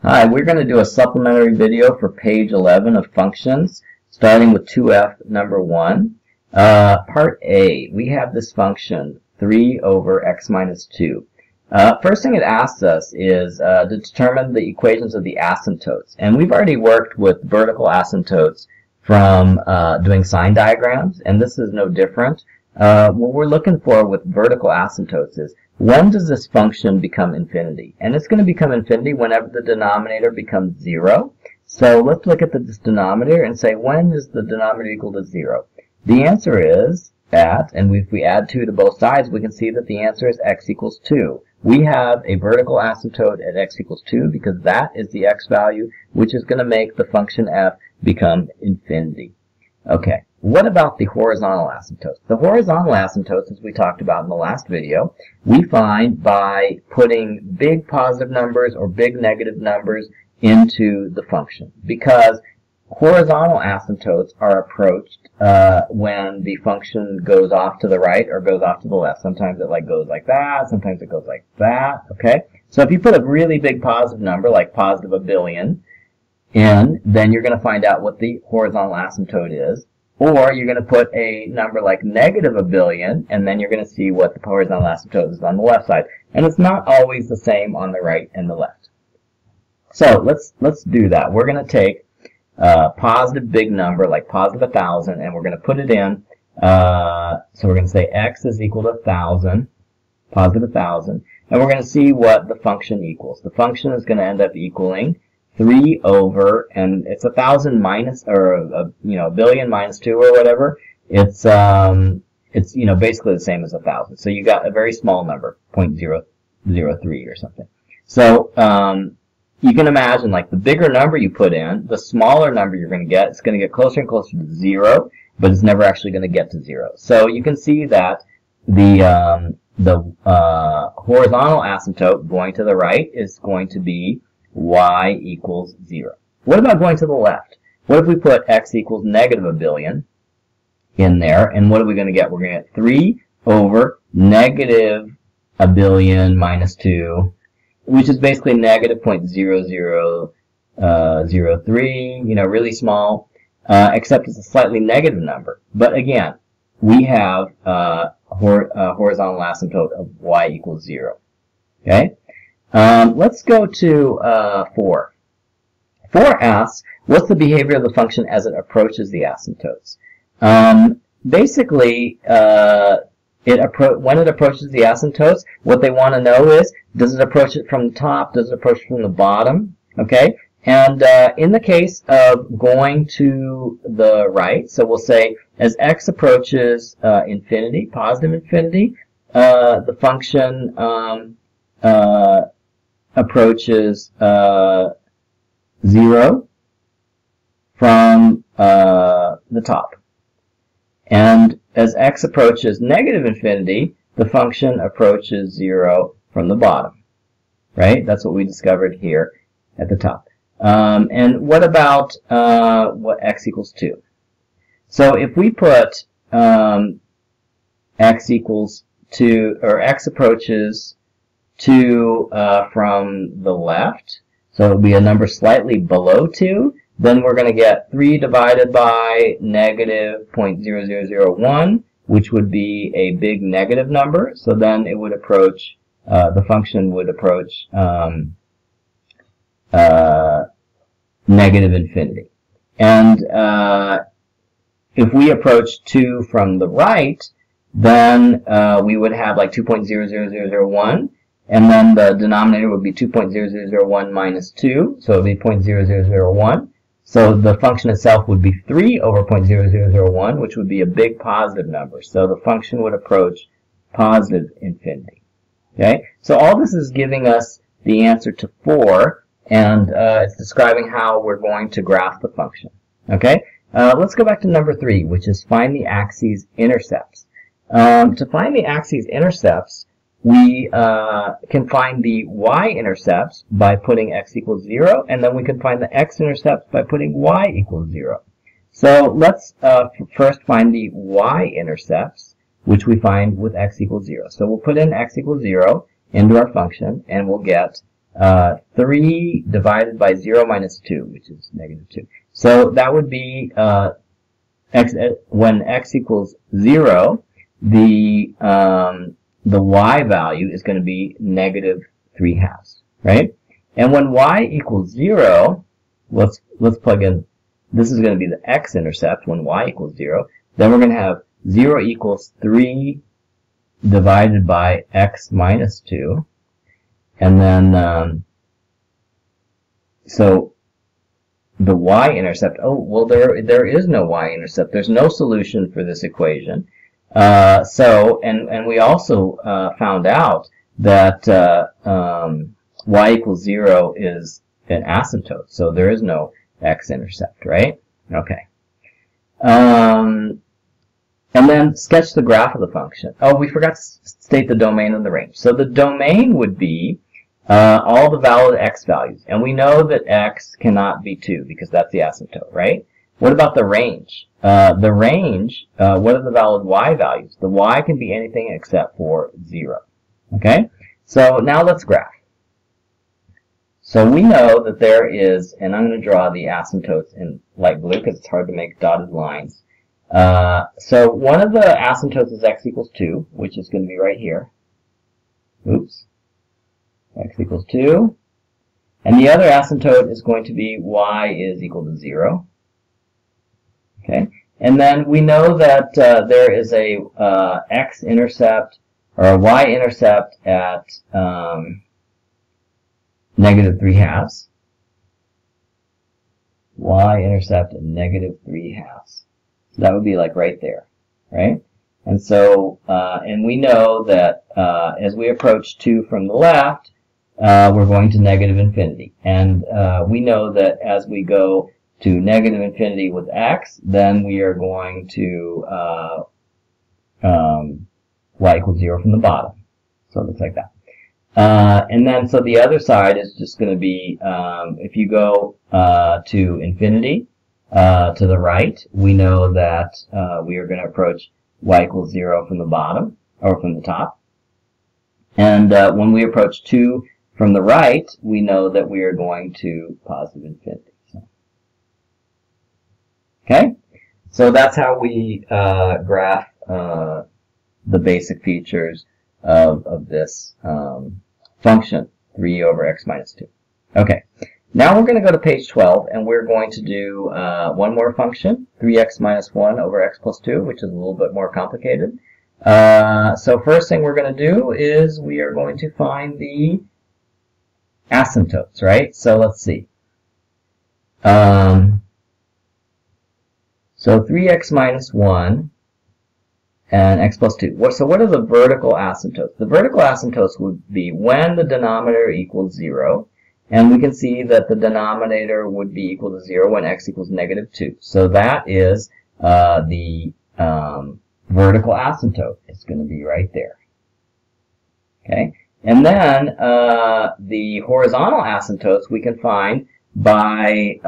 Hi, we're going to do a supplementary video for page 11 of functions, starting with 2f number 1. Part A, we have this function 3 over x minus 2. First thing it asks us is to determine the equations of the asymptotes. And we've already worked with vertical asymptotes from doing sign diagrams, and this is no different. What we're looking for with vertical asymptotes is, when does this function become infinity? And it's going to become infinity whenever the denominator becomes 0. So let's look at this denominator and say, when is the denominator equal to 0? The answer is at, and if we add 2 to both sides, we can see that the answer is x equals 2. We have a vertical asymptote at x equals 2 because that is the x value, which is going to make the function f become infinity. Okay. What about the horizontal asymptotes? The horizontal asymptotes, as we talked about in the last video, we find by putting big positive numbers or big negative numbers into the function. Because horizontal asymptotes are approached when the function goes off to the right or goes off to the left. Sometimes it goes like that, sometimes it goes like that, okay? So if you put a really big positive number, like positive 1 billion, in, then you're going to find out what the horizontal asymptote is. Or you're going to put a number like negative 1 billion, and then you're going to see what the horizontal asymptote is on the left side. And it's not always the same on the right and the left. So let's do that. We're going to take a positive big number like positive 1,000, and we're going to put it in. So we're going to say x is equal to 1,000, positive 1,000, and we're going to see what the function equals. The function is going to end up equaling 3 over, and it's 1,000 minus, or a billion minus 2 or whatever. It's basically the same as 1,000. So you got a very small number, 0.003 or something. So you can imagine, like, the bigger number you put in, the smaller number you're going to get. It's going to get closer and closer to 0, but it's never actually going to get to 0. So you can see that the horizontal asymptote going to the right is going to be y equals 0. What about going to the left? What if we put x equals negative 1 billion in there, and what are we going to get? We're going to get 3 over negative 1 billion minus 2, which is basically negative 0.0003, really small, except it's a slightly negative number. But again, we have a horizontal asymptote of y equals 0. Okay? Let's go to 4. 4 asks, what's the behavior of the function as it approaches the asymptotes? Basically, when it approaches the asymptotes, what they want to know is, does it approach it from the top? Does it approach it from the bottom? Okay? And in the case of going to the right, so we'll say, as x approaches infinity, positive infinity, the function approaches 0 from the top. And as x approaches negative infinity, the function approaches 0 from the bottom. Right? That's what we discovered here at the top. And what about what x equals 2? So if we put x equals 2, or x approaches 2 from the left, so it'll be a number slightly below 2, then we're going to get 3 divided by negative 0.0001, which would be a big negative number. So then it would approach, the function would approach negative infinity. And if we approach 2 from the right, then we would have like 2.00001. And then the denominator would be 2.0001 minus 2, so it would be 0.0001. So the function itself would be 3 over 0.0001, which would be a big positive number. So the function would approach positive infinity. Okay? So all this is giving us the answer to 4, and it's describing how we're going to graph the function. Okay? Let's go back to number 3, which is find the axes intercepts. To find the axes intercepts, we can find the y-intercepts by putting x equals 0, and then we can find the x-intercepts by putting y equals 0. So let's first find the y-intercepts, which we find with x equals 0. So we'll put in x equals 0 into our function, and we'll get 3 divided by 0 minus 2, which is negative 2. So that would be when x equals 0, the y value is going to be negative 3/2, right? And when y equals 0, let's plug in, this is going to be the x-intercept when y equals 0. Then we're going to have 0 equals 3 divided by x minus 2. And then, so the y-intercept, oh, well, there is no y-intercept. There's no solution for this equation. And we also found out that y equals 0 is an asymptote, so there is no x-intercept, right? Okay. And then sketch the graph of the function. Oh, we forgot to state the domain and the range. So the domain would be all the valid x values. And we know that x cannot be 2 because that's the asymptote, right? What about the range? The range, what are the valid y values? The y can be anything except for 0. Okay? So now let's graph. So we know that there is, and I'm going to draw the asymptotes in light blue because it's hard to make dotted lines. So one of the asymptotes is x equals 2, which is going to be right here. Oops. X equals 2. And the other asymptote is going to be y is equal to 0. Okay. And then we know that there is a x-intercept or a y-intercept at negative 3/2. Y-intercept at negative 3/2. So that would be like right there, right? And so, and we know that as we approach 2 from the left, we're going to negative infinity. And we know that as we go to negative infinity with x, then we are going to y equals 0 from the bottom. So it looks like that. And then, so the other side is just going to be, if you go to infinity, to the right, we know that we are going to approach y equals 0 from the bottom, or from the top. And when we approach 2 from the right, we know that we are going to positive infinity. So, okay? So that's how we graph the basic features of this function, 3 over x minus 2. Okay, now we're going to go to page 12, and we're going to do one more function, 3x minus 1 over x plus 2, which is a little bit more complicated. So first thing we're going to do is we are going to find the asymptotes, right? So let's see. So 3x minus 1 and x plus 2. So what are the vertical asymptotes? The vertical asymptotes would be when the denominator equals 0, and we can see that the denominator would be equal to 0 when x equals negative 2. So that is the vertical asymptote. It's going to be right there. Okay? And then the horizontal asymptotes we can find by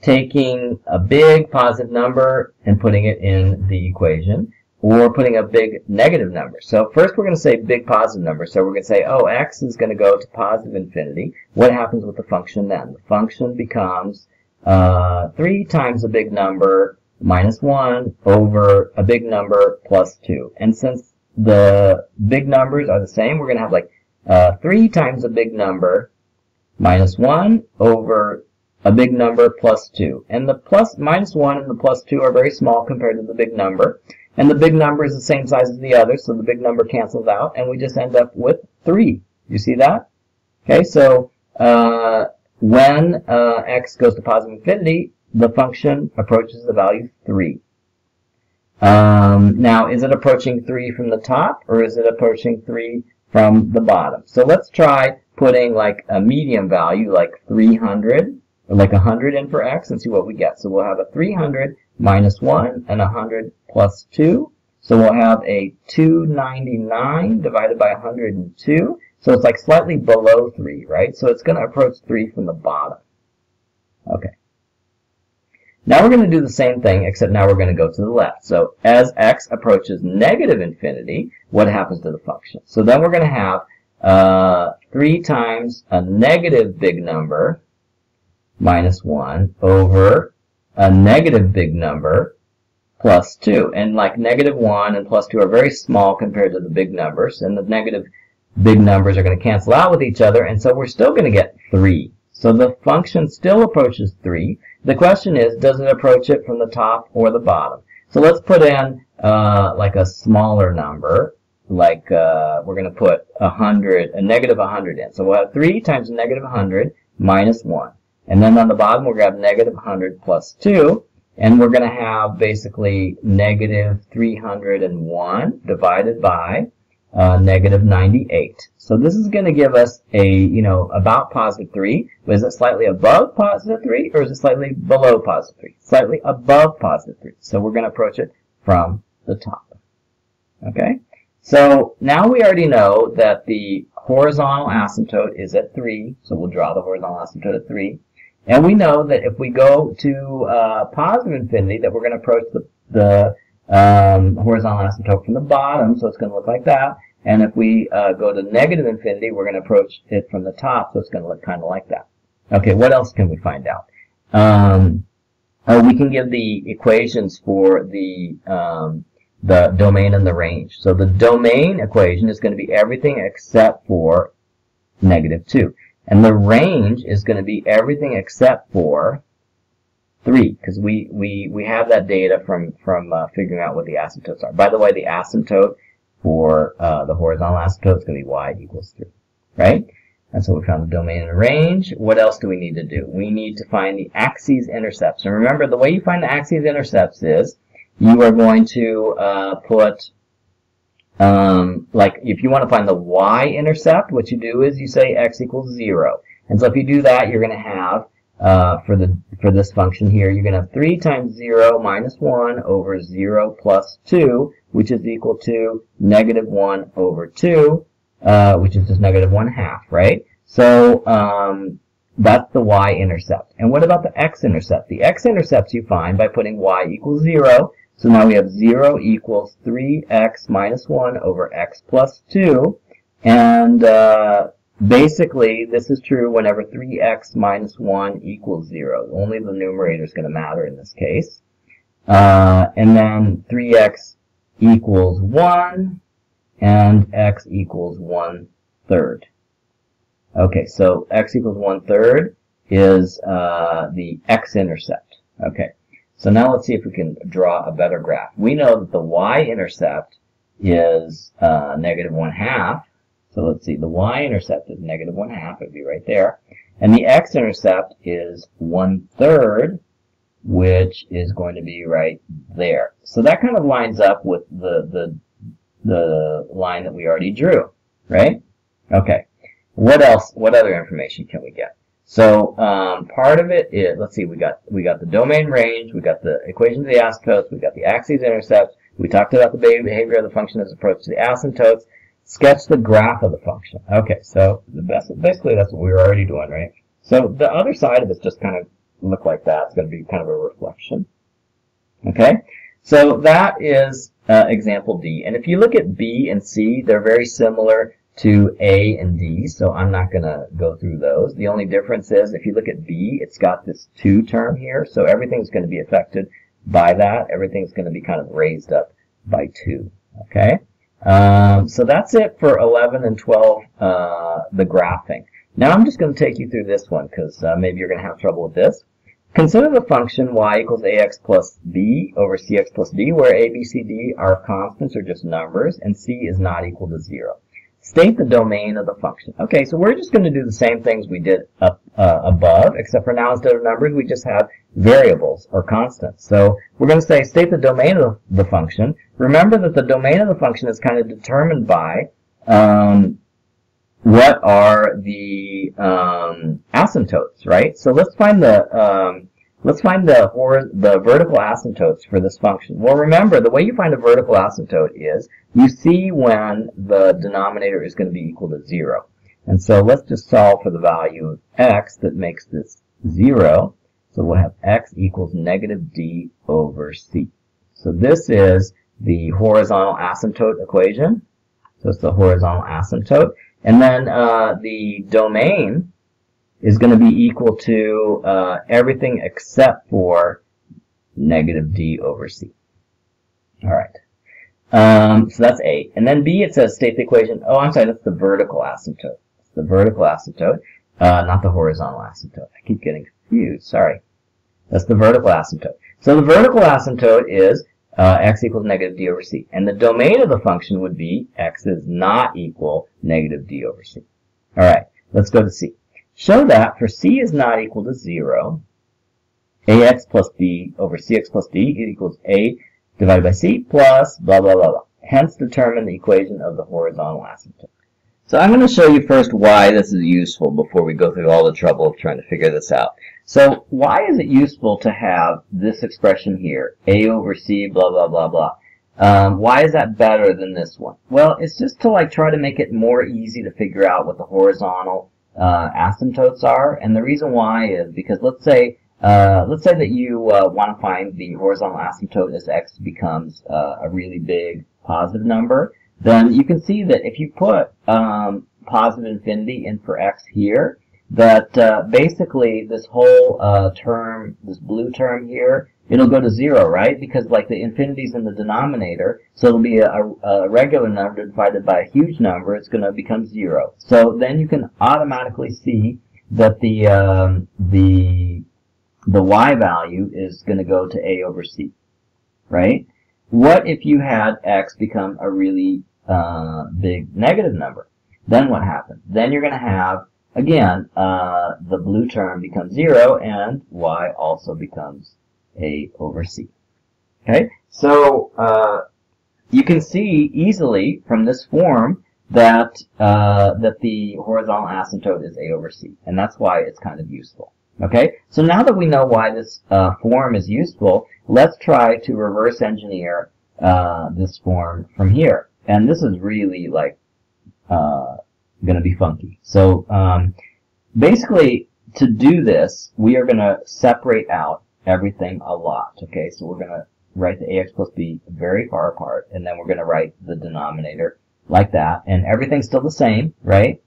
taking a big positive number and putting it in the equation, or putting a big negative number. So first we're going to say big positive number. So we're going to say, oh, x is going to go to positive infinity. What happens with the function then? The function becomes 3 times a big number minus 1 over a big number plus 2. And since the big numbers are the same, we're going to have like 3 times a big number minus 1 over a big number plus 2. And the minus 1 and the plus 2 are very small compared to the big number. And the big number is the same size as the other, so the big number cancels out, and we just end up with 3. You see that? Okay, so when x goes to positive infinity, the function approaches the value 3. Now, is it approaching 3 from the top, or is it approaching 3 from the bottom? So let's try putting like a medium value, like 300, or like 100 in for x, and see what we get. So we'll have a 300 minus 1 and 100 plus 2. So we'll have a 299 divided by 102. So it's like slightly below 3, right? So it's going to approach 3 from the bottom. Okay. Now we're going to do the same thing, except now we're going to go to the left. So as x approaches negative infinity, what happens to the function? So then we're going to have 3 times a negative big number minus 1 over a negative big number plus 2. And like negative 1 and plus 2 are very small compared to the big numbers, and the negative big numbers are going to cancel out with each other, and so we're still going to get 3. So the function still approaches 3. The question is, does it approach it from the top or the bottom? So let's put in like a smaller number, like we're going to put a negative 100 in. So we'll have 3 times negative 100 minus 1. And then on the bottom, we'll grab negative 100 plus 2. And we're going to have basically negative 301 divided by negative 98. So this is going to give us a, about positive 3. But is it slightly above positive 3 or is it slightly below positive 3? Slightly above positive 3. So we're going to approach it from the top. Okay? So now we already know that the horizontal asymptote is at 3. So we'll draw the horizontal asymptote at 3. And we know that if we go to positive infinity, that we're going to approach the horizontal asymptote from the bottom, so it's going to look like that. And if we go to negative infinity, we're going to approach it from the top, so it's going to look kind of like that. Okay, what else can we find out? We can give the equations for the domain and the range. So the domain equation is going to be everything except for negative 2. And the range is going to be everything except for 3, because we have that data from figuring out what the asymptotes are. By the way, the asymptote for the horizontal asymptote is going to be y equals 3, right? And so we found the domain and the range. What else do we need to do? We need to find the axes intercepts. And remember, the way you find the axes intercepts is you are going to put like if you want to find the y-intercept, what you do is you say x equals 0. And so if you do that, you're going to have, for this function here, you're going to have 3 times 0 minus 1 over 0 plus 2, which is equal to negative 1 over 2, which is just negative 1/2, right? So that's the y-intercept. And what about the x-intercept? The x-intercepts you find by putting y equals 0. So now we have 0 equals 3x minus 1 over x plus 2. And basically, this is true whenever 3x minus 1 equals 0. Only the numerator is going to matter in this case. And then 3x equals 1, and x equals 1/3. Okay, so x equals 1/3 is the x-intercept. Okay. So now let's see if we can draw a better graph. We know that the y-intercept is negative 1/2. So let's see, the y-intercept is negative 1/2. It would be right there. And the x-intercept is 1/3, which is going to be right there. So that kind of lines up with the line that we already drew, right? Okay. What else? What other information can we get? So part of it is, let's see, we got the domain range, we got the equation of the asymptotes, we got the axes intercepts, we talked about the behavior of the function as approach to the asymptotes, sketch the graph of the function. Okay, so basically that's what we were already doing, right? So the other side of it's just kind of look like that. It's going to be kind of a reflection. Okay, so that is example D. And if you look at B and C, they're very similar to A and D, so I'm not going to go through those. The only difference is if you look at B, it's got this 2 term here, so everything's going to be affected by that. Everything's going to be kind of raised up by 2. Okay, so that's it for 11 and 12, the graphing. Now I'm just going to take you through this one because maybe you're going to have trouble with this. Consider the function y equals ax plus b over cx plus d, where a, b, c, d are constants or just numbers, and c is not equal to 0. State the domain of the function. Okay, so we're just going to do the same things we did up above, except for now instead of numbers, we just have variables or constants. So we're going to say state the domain of the function. Remember that the domain of the function is kind of determined by what are the asymptotes, right? So let's find the vertical asymptotes for this function. Well, remember, the way you find a vertical asymptote is you see when the denominator is going to be equal to 0. And so let's just solve for the value of x that makes this 0. So we'll have x equals negative d over c. So this is the horizontal asymptote equation. So it's the horizontal asymptote. And then the domain is going to be equal to everything except for negative d over c. All right. So that's A. And then B, it says state the equation. Oh, I'm sorry, that's the vertical asymptote. It's the vertical asymptote, not the horizontal asymptote. I keep getting confused. Sorry. That's the vertical asymptote. So the vertical asymptote is x equals negative d over c. And the domain of the function would be x is not equal negative d over c. All right, let's go to C. Show that for c is not equal to 0, ax plus b over cx plus d equals a divided by c plus blah, blah, blah, blah. Hence, determine the equation of the horizontal asymptote. So I'm going to show you first why this is useful before we go through all the trouble of trying to figure this out. So why is it useful to have this expression here, a over c, blah, blah, blah, blah? Why is that better than this one? Well, it's just to like try to make it more easy to figure out what the horizontal asymptotes are. And the reason why is because let's say that you want to find the horizontal asymptote as x becomes a really big positive number. Then you can see that if you put positive infinity in for x here, that basically this whole term, this blue term here, it'll go to 0, right? Because like the infinity's in the denominator, so it'll be a regular number divided by a huge number. It's going to become 0. So then you can automatically see that the y value is going to go to a over c, right? What if you had x become a really big negative number? Then what happens? Then you're going to have, again, the blue term becomes 0, and y also becomes a over c. Okay? So you can see easily from this form that that the horizontal asymptote is a over c, and that's why it's kind of useful. Okay, so now that we know why this form is useful, let's try to reverse engineer this form from here. And this is really like going to be funky. So basically, to do this, we are going to separate out everything a lot. Okay, so we're going to write the ax plus b very far apart, and then we're going to write the denominator like that, and everything's still the same, right?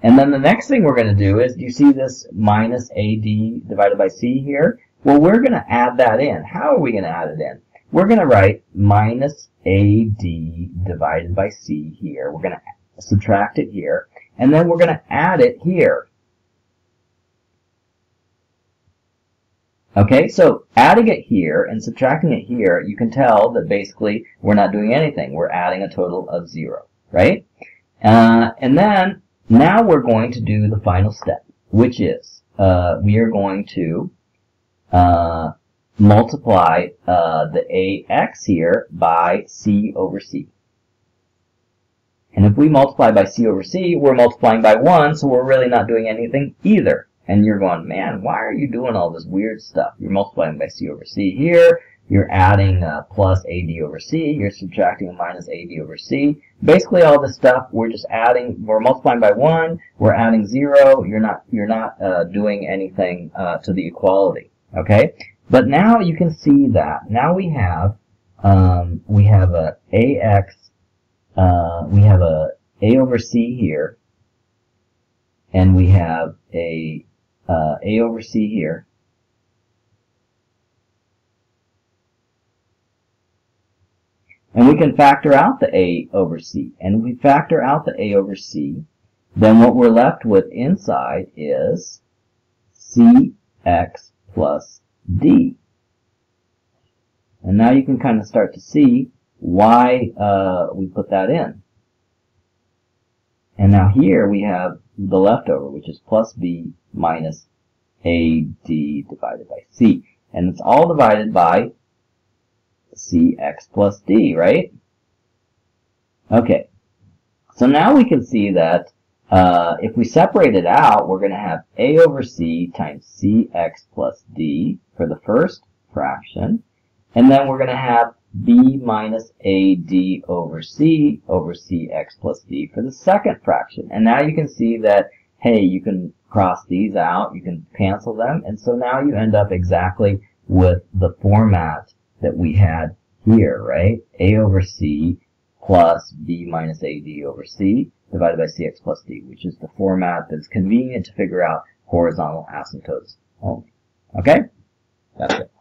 And then the next thing we're going to do is, do you see this minus AD divided by C here? Well, we're going to add that in. How are we going to add it in? We're going to write minus AD divided by C here. We're going to subtract it here. And then we're going to add it here. Okay, so adding it here and subtracting it here, you can tell that basically we're not doing anything. We're adding a total of 0, right? And then now we're going to do the final step, which is we are going to multiply the ax here by c over c. And if we multiply by c over c, we're multiplying by 1, so we're really not doing anything either. And you're going, man, why are you doing all this weird stuff? You're multiplying by c over c here. You're adding plus AD over C. You're subtracting a minus AD over C. Basically, all this stuff, we're just adding. We're multiplying by 1. We're adding 0. You're not doing anything to the equality. Okay. But now you can see that now we have a ax. We have a over c here, and we have a over c here. And we can factor out the a over c. And if we factor out the a over c, then what we're left with inside is cx plus d. And now you can kind of start to see why we put that in. And now here we have the leftover, which is plus b minus ad divided by c. And it's all divided by cx plus d, right? Okay, so now we can see that if we separate it out, we're going to have a over c times cx plus d for the first fraction, and then we're going to have b minus ad over cx plus d for the second fraction. And now you can see that, hey, you can cross these out, you can cancel them, and so now you end up exactly with the format that we had here, right? A over c plus b minus ad over c. divided by cx plus d, which is the format that is convenient to figure out horizontal asymptotes only. Okay? That's it.